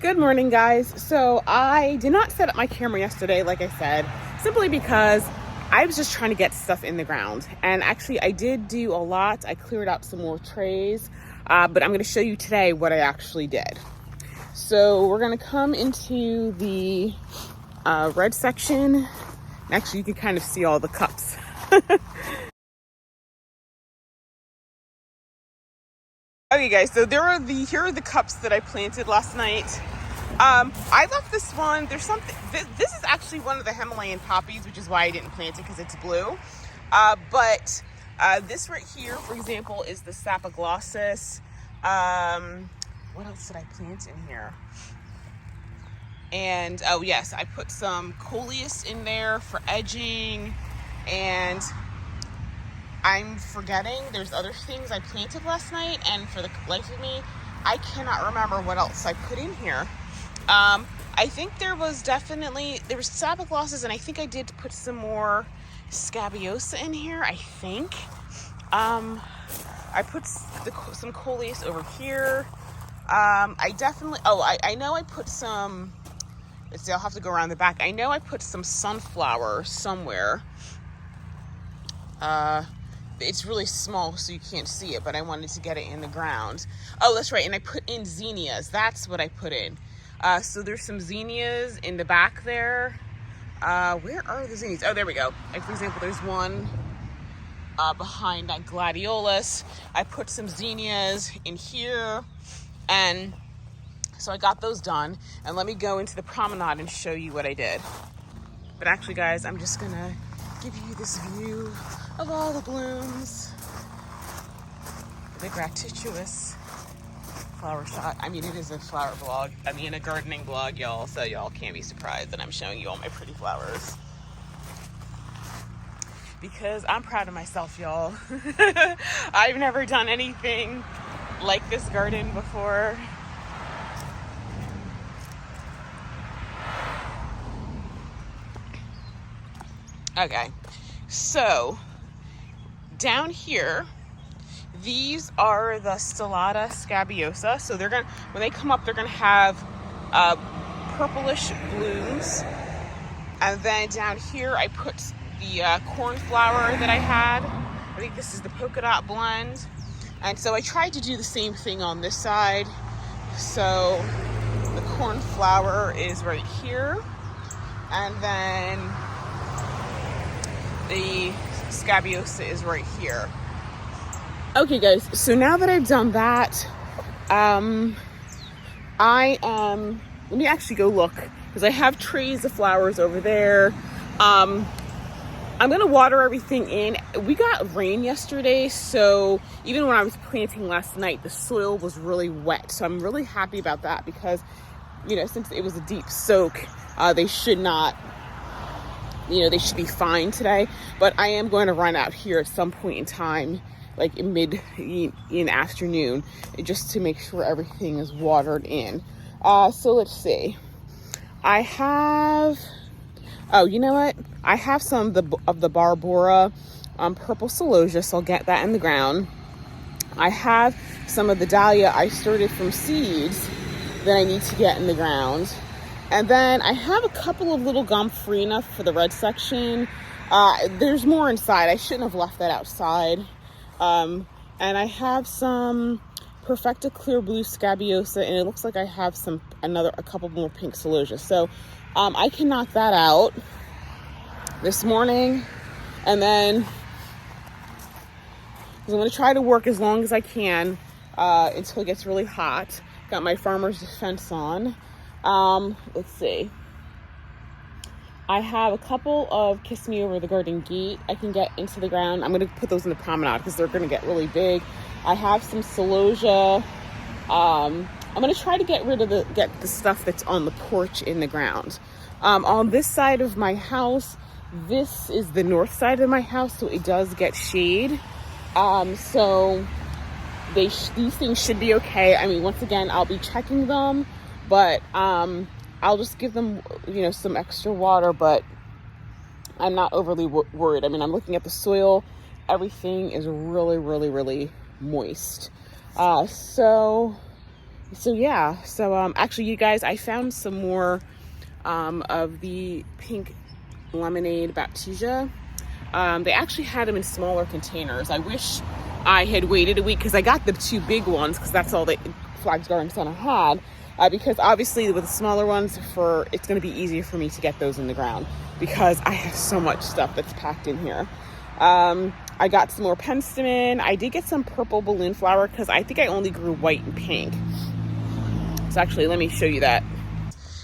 Good morning, guys. So I did not set up my camera yesterday, like I said, simply because I was just trying to get stuff in the ground. And actually I did do a lot. I cleared out some more trays, but I'm going to show you today what I actually did. So we're going to come into the red section. Actually, you can kind of see all the cups. Okay, guys, so here are the cups that I planted last night. I left this one. There's something. This is actually one of the Himalayan poppies, which is why I didn't plant it, because it's blue. But this right here, for example, is the Salpiglossis. What else did I plant in here? And oh yes, I put some Coleus in there for edging, and I'm forgetting there's other things I planted last night, and for the life of me, I cannot remember what else I put in here. I think there was Salpiglossis, and I think I did put some more Scabiosa in here, I think. I put some Coleus over here. I know I put some, let's see, I'll have to go around the back. I know I put some sunflower somewhere. It's really small, so you can't see it, but I wanted to get it in the ground. Oh, that's right, and I put in zinnias. That's what I put in. So there's some zinnias in the back there. Where are the zinnias? Oh, there we go. Like, for example, there's one behind that gladiolus. I put some zinnias in here, and so I got those done. And let me go into the promenade and show you what I did. But actually, guys, I'm just gonna give you this view of all the blooms. The gratuitous flower shot. I mean, it is a flower blog. I mean, a gardening blog, y'all. So y'all can't be surprised that I'm showing you all my pretty flowers. Because I'm proud of myself, y'all. I've never done anything like this garden before. Okay, so down here, these are the Stellata Scabiosa. So when they come up, they're gonna have purplish blooms. And then down here, I put the cornflower that I had. I think this is the polka dot blend. And so I tried to do the same thing on this side. So the cornflower is right here. And then the Scabiosa is right here. Okay, guys, so now that I've done that, let me actually go look, because I have trays of flowers over there. I'm gonna water everything in. We got rain yesterday, so even when I was planting last night, the soil was really wet. So I'm really happy about that, because, you know, since it was a deep soak, they should not, you know, they should be fine today. But I am going to run out here at some point in time, like in afternoon, just to make sure everything is watered in. So let's see. I have, oh, you know what? I have some of the Barbora purple celosia, so I'll get that in the ground. I have some of the dahlia I started from seeds that I need to get in the ground. And then I have a couple of little Gomphrena for the red section. There's more inside. I shouldn't have left that outside. And I have some Perfecta Clear Blue Scabiosa, and it looks like I have a couple more pink celosia. So I can knock that out this morning, and then I'm going to try to work as long as I can until it gets really hot. Got my Farmer's Defense on. Let's see. I have a couple of Kiss Me Over the Garden Gate I can get into the ground. I'm going to put those in the promenade because they're going to get really big. I have some celosia. I'm going to try to get the stuff that's on the porch in the ground. On this side of my house, this is the north side of my house, so it does get shade. So these things should be okay. I mean, once again, I'll be checking them, but I'll just give them, you know, some extra water, but I'm not overly worried. I mean, I'm looking at the soil. Everything is really, really, really moist. So So yeah, so actually you guys, I found some more of the pink lemonade Baptisia. They actually had them in smaller containers. I wish I had waited a week because I got the 2 big ones because that's all the Flags Garden Center had. Because obviously with the smaller ones, it's going to be easier for me to get those in the ground because I have so much stuff that's packed in here. I got some more penstemon. I did get some purple balloon flower because I think I only grew white and pink. So actually, let me show you that.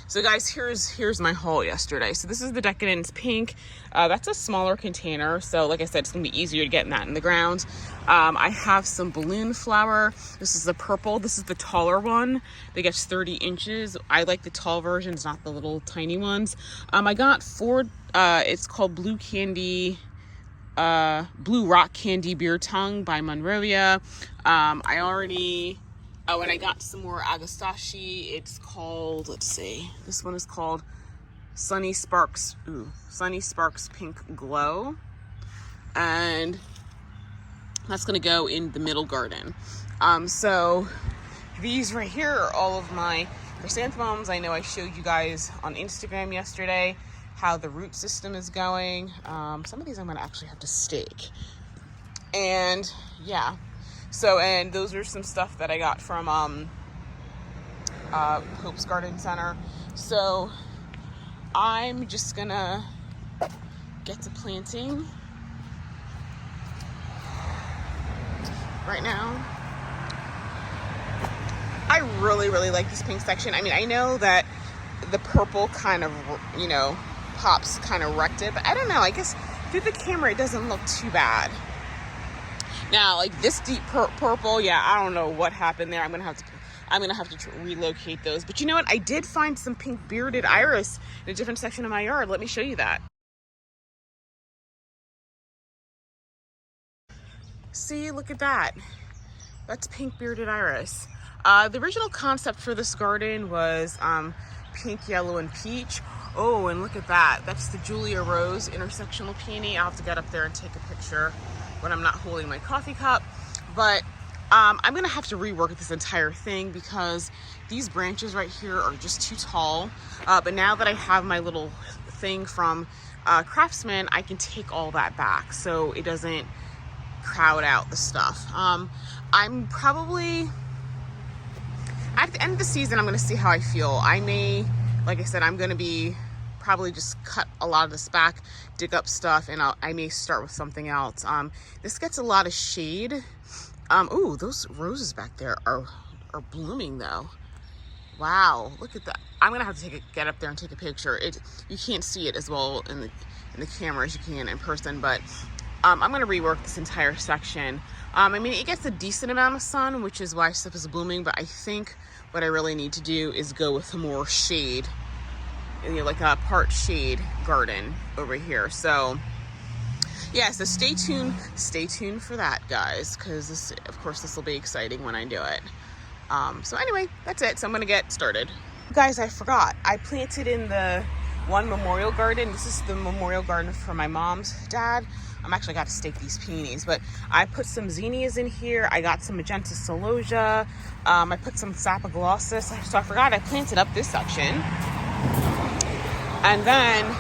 So guys, here's my haul yesterday. So this is the Decadence pink. That's a smaller container. So like I said, it's gonna be easier to get that in the ground. I have some balloon flower. This is the purple. This is the taller one. That gets 30 inches. I like the tall versions, not the little tiny ones. I got 4, it's called Blue Rock Candy Beardtongue by Monrovia. And I got some more agastache. It's called, let's see, this one is called Sunny Sparks Pink Glow. And that's gonna go in the middle garden. So these right here are all of my chrysanthemums. I know I showed you guys on Instagram yesterday how the root system is going. Some of these I'm gonna actually have to stake. And yeah, so, and those are some stuff that I got from Hope's Garden Center. So I'm just gonna get to planting right now. I really, really like this pink section. I mean, I know that the purple kind of, you know, pops kind of wrecked it, but I don't know, I guess through the camera it doesn't look too bad. Now, like this deep purple, yeah, I don't know what happened there. I'm gonna have to relocate those. But you know what? I did find some pink bearded iris in a different section of my yard. Let me show you that. See, look at that. That's pink bearded iris. The original concept for this garden was pink, yellow, and peach. Oh, and look at that. That's the Julia Rose intersectional peony. I'll have to get up there and take a picture when I'm not holding my coffee cup. But I'm gonna have to rework this entire thing because these branches right here are just too tall. But now that I have my little thing from Craftsman, I can take all that back so it doesn't crowd out the stuff. I'm probably, at the end of the season, I'm gonna see how I feel. I may, like I said, I'm gonna be probably just cut a lot of this back, dig up stuff, and I may start with something else. This gets a lot of shade. Ooh, those roses back there are blooming though. Wow, look at that. I'm gonna have to get up there and take a picture. You can't see it as well in the camera as you can in person, but I'm gonna rework this entire section. I mean, it gets a decent amount of sun, which is why stuff is blooming, but I think what I really need to do is go with more shade, you know, like a part shade garden over here. So yeah, so stay tuned for that, guys, because this, of course, this will be exciting when I do it. So anyway, that's it. So I'm gonna get started. Guys, I forgot. I planted in the one memorial garden. This is the memorial garden for my mom's dad. I'm actually got to stake these peonies, but I put some zinnias in here. I got some Magenta Celosia. I put some Salpiglossis. So I forgot I planted up this section. And then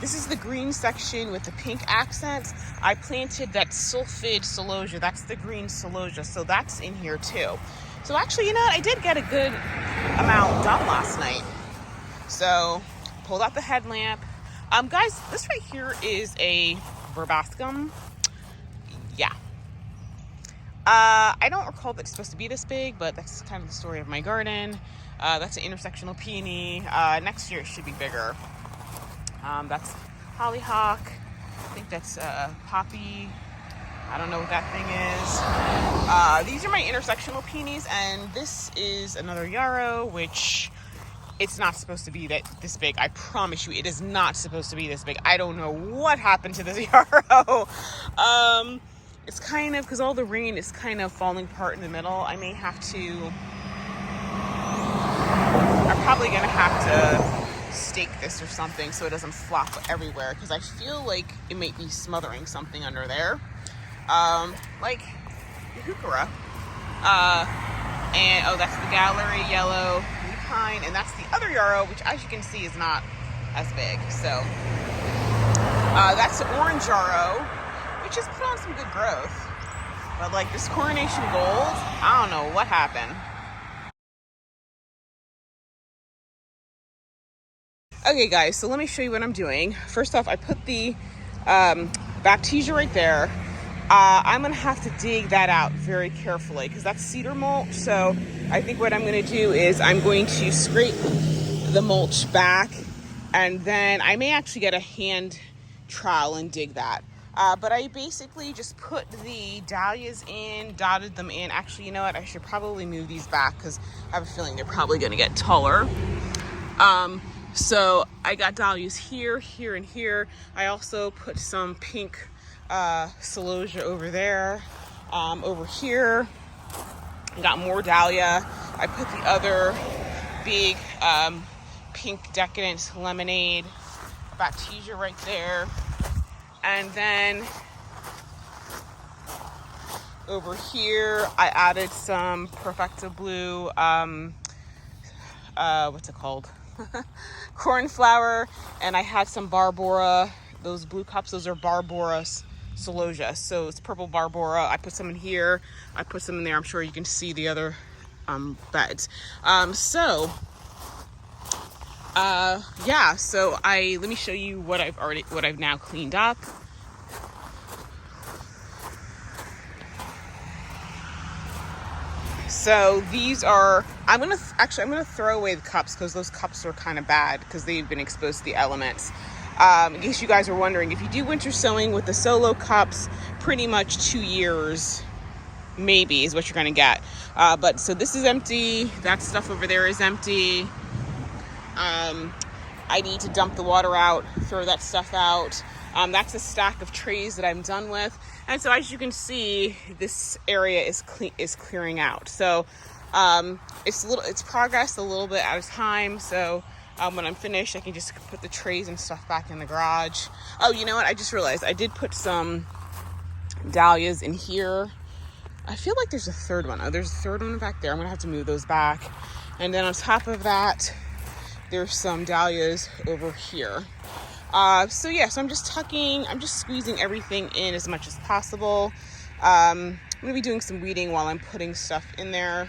this is the green section with the pink accents. I planted that Sylphid Celosia. That's the green Celosia. So that's in here too. So actually, you know what? I did get a good amount done last night. So pulled out the headlamp. Guys, this right here is a verbascum. Yeah. I don't recall that it's supposed to be this big, but that's kind of the story of my garden. That's an intersectional peony. Next year it should be bigger. That's hollyhock. I think that's poppy. I don't know what that thing is. These are my intersectional peonies, and this is another yarrow, which it's not supposed to be this big. I promise you, it is not supposed to be this big. I don't know what happened to this yarrow. It's kind of, because all the rain is kind of falling apart in the middle. I'm probably gonna have to stake this or something so it doesn't flop everywhere, because I feel like it might be smothering something under there. Like the heuchera. And oh, that's the gallery yellow Lupine, and that's the other Yarrow, which as you can see is not as big. So that's the orange Yarrow, which has put on some good growth. But like this Coronation Gold, I don't know what happened. Okay guys, so let me show you what I'm doing. First off, I put the Baptisia right there. I'm gonna have to dig that out very carefully because that's cedar mulch. So I think what I'm gonna do is I'm going to scrape the mulch back, and then I may actually get a hand trowel and dig that. But I basically just put the dahlias in, dotted them in. Actually, you know what? I should probably move these back because I have a feeling they're probably gonna get taller. So I got dahlias here, here, and here. I also put some pink celosia over there. Over here, I got more dahlia. I put the other big pink Decadence lemonade Baptisia right there. And then over here, I added some Perfecta Blue, what's it called? Cornflower, and I had some Barbora. Those blue cups, those are Barbora Celosia. So it's purple Barbora. I put some in here. I put some in there. I'm sure you can see the other beds. Yeah. So let me show you what I've now cleaned up. So these are, I'm gonna throw away the cups because those cups are kind of bad because they've been exposed to the elements. In case you guys are wondering, if you do winter sowing with the solo cups, pretty much 2 years maybe is what you're gonna get. But so this is empty. That stuff over there is empty. I need to dump the water out, throw that stuff out. That's a stack of trays that I'm done with. And so as you can see, this area is clearing out. So it's progressed a little bit at a time. So when I'm finished, I can just put the trays and stuff back in the garage. Oh, you know what? I just realized I did put some dahlias in here. I feel like there's a third one. Oh, there's a third one back there. I'm gonna have to move those back. And then on top of that, there's some dahlias over here. So I'm just squeezing everything in as much as possible. I'm gonna be doing some weeding while I'm putting stuff in there.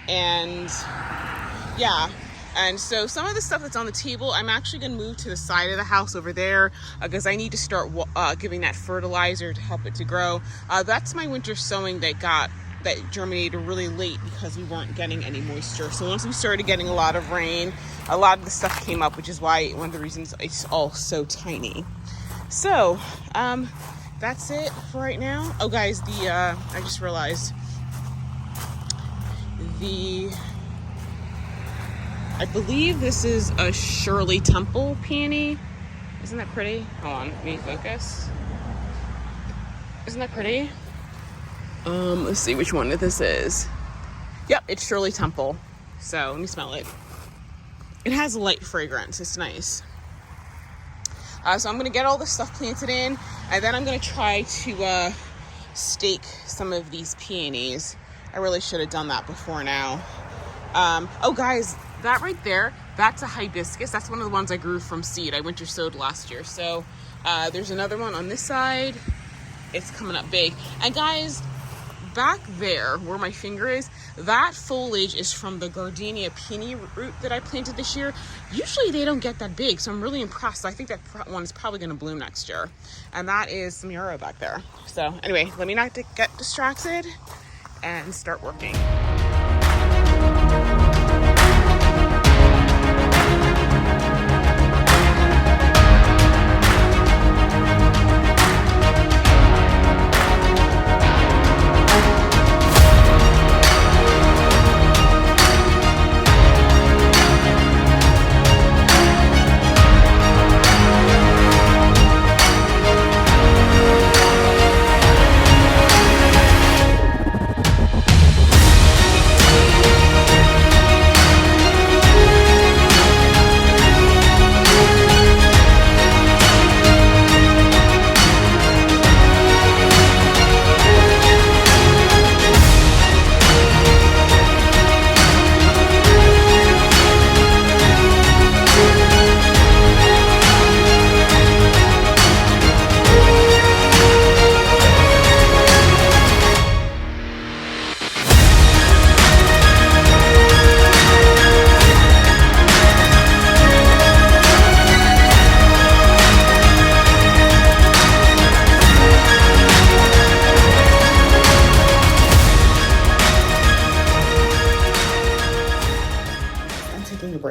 And yeah, and so some of the stuff that's on the table, I'm actually gonna move to the side of the house over there because I need to start giving that fertilizer to help it to grow. That's my winter sowing that germinated really late because we weren't getting any moisture. So once we started getting a lot of rain, a lot of the stuff came up, which is why one of the reasons it's all so tiny. So that's it for right now. Oh guys, I just realized I believe this is a Shirley Temple peony. Isn't that pretty? Hold on, let me focus. Isn't that pretty? Let's see which one this is. Yep, it's Shirley Temple. So let me smell it. It has a light fragrance. It's nice. So I'm gonna get all this stuff planted in, and then I'm gonna try to stake some of these peonies. I really should have done that before now. Oh guys, that right there, that's a hibiscus. That's one of the ones I grew from seed. I winter sowed last year. So there's another one on this side. It's coming up big. And guys, back there where my finger is, that foliage is from the gardenia peony root that I planted this year. Usually they don't get that big, so I'm really impressed. I think that one is probably going to bloom next year. And that is some yarrow back there. So anyway, let me not get distracted and start working.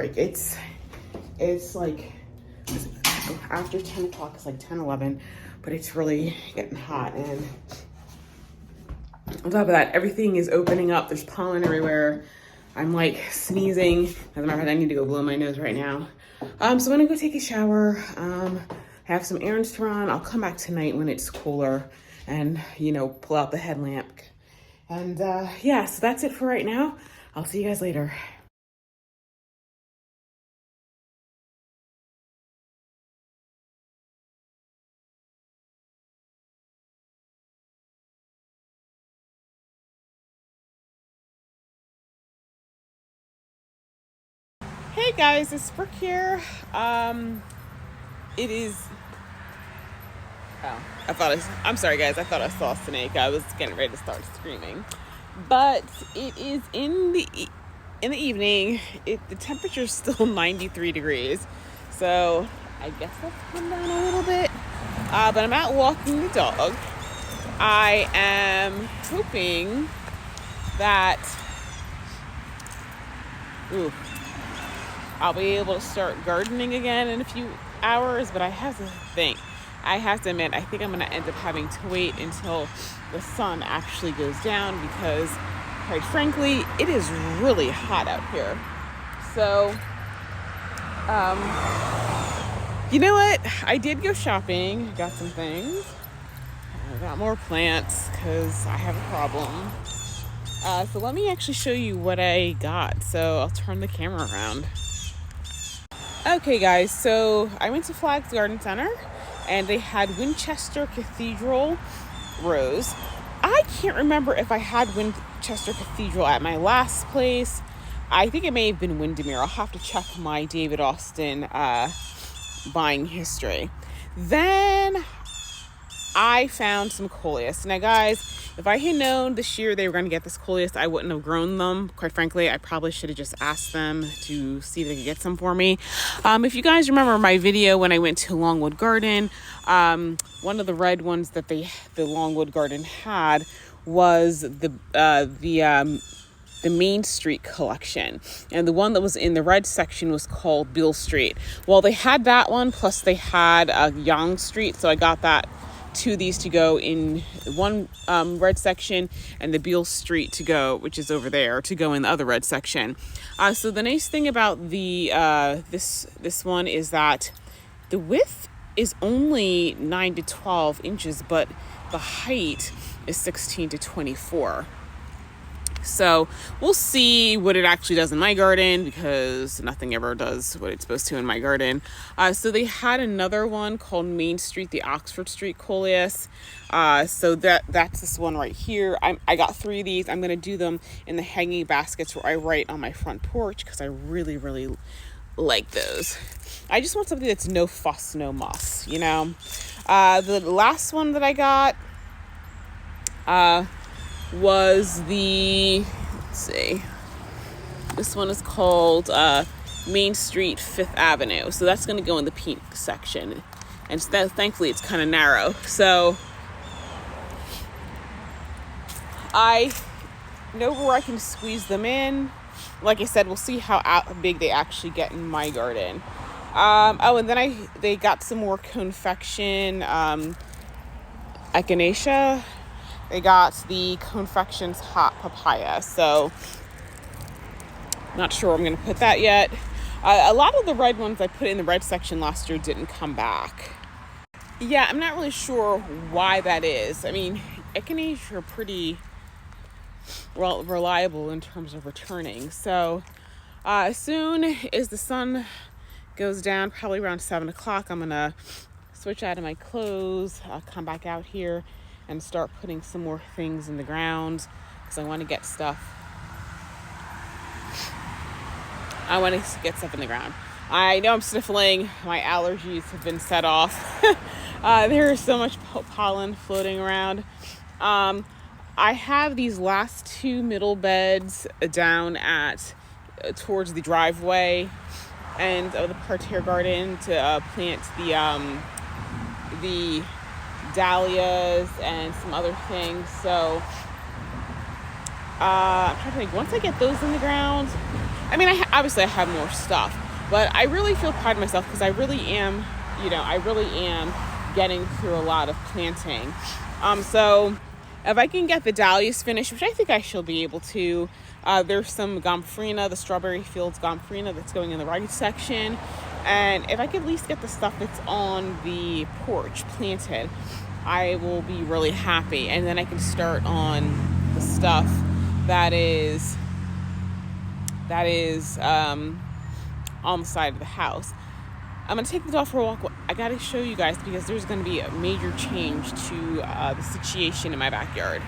Like it's like after 10 o'clock, it's like 10, 11, but it's really getting hot. And on top of that, everything is opening up. There's pollen everywhere. I'm like sneezing. As a matter of fact, I need to go blow my nose right now. So I'm gonna go take a shower, have some errands to run. I'll come back tonight when it's cooler and, you know, pull out the headlamp. And yeah, so that's it for right now. I'll see you guys later. Hey guys, it's Brooke here. It is. Oh, I'm sorry guys. I thought I saw a snake. I was getting ready to start screaming, but it is in the evening. The temperature is still 93 degrees, so I guess that's come down a little bit. But I'm out walking the dog. I am hoping that. I'll be able to start gardening again in a few hours, but I have to admit, I think I'm going to end up having to wait until the sun actually goes down because, quite frankly, it is really hot out here. So, you know what? I did go shopping, got some things. I got more plants because I have a problem. So let me actually show you what I got. So I'll turn the camera around. Okay guys, so I went to Flagg's Garden Center and they had Winchester Cathedral rose. I can't remember if I had Winchester Cathedral at my last place. I think it may have been Windermere. I'll have to check my David Austin buying history. Then I found some Coleus. Now guys, if I had known this year they were going to get this Coleus, I wouldn't have grown them. Quite frankly, I probably should have just asked them to see if they could get some for me. If you guys remember my video when I went to Longwood Garden, one of the red ones that the Longwood Garden had was the Main Street collection, and the one that was in the red section was called Beale Street. Well, they had that one, plus they had Yong Street, so I got these to go in one red section, and the Beale Street to go, which is over there, to go in the other red section. So the nice thing about the this one is that the width is only 9 to 12 inches, but the height is 16 to 24. So we'll see what it actually does in my garden, because nothing ever does what it's supposed to in my garden. So they had another one called Main Street, the Oxford Street Coleus. So that's this one right here. I got 3 of these. I'm going to do them in the hanging baskets where I write on my front porch, because I really, really like those. I just want something that's no fuss, no muss, you know. The last one that I got was let's see, this one is called Main Street 5th Avenue. So that's going to go in the pink section, and thankfully it's kind of narrow, so I know where I can squeeze them in. Like I said, we'll see how big they actually get in my garden. And then they got some more Cone-fection Echinacea. They got the Cone-fection Hot Papaya, so not sure I'm going to put that yet. A lot of the red ones I put in the red section last year didn't come back. Yeah, I'm not really sure why that is. I mean, Echinacea are pretty reliable in terms of returning. So as soon as the sun goes down, probably around 7 o'clock, I'm going to switch out of my clothes, come back out here, and start putting some more things in the ground, because I want to get stuff in the ground. I know I'm sniffling. My allergies have been set off. There is so much pollen floating around. I have these last 2 middle beds down towards the driveway and of the parterre garden to plant the dahlias and some other things. So I'm trying to think, once I get those in the ground, I mean, obviously I have more stuff, but I really feel proud of myself because I really am, I really am getting through a lot of planting. So if I can get the dahlias finished, which I think I shall be able to, there's some Gomphrena, the Strawberry Fields Gomphrena that's going in the right section. And if I could at least get the stuff that's on the porch planted, I will be really happy. And then I can start on the stuff that is on the side of the house. I'm going to take the dog for a walk. I got to show you guys because there's going to be a major change to the situation in my backyard.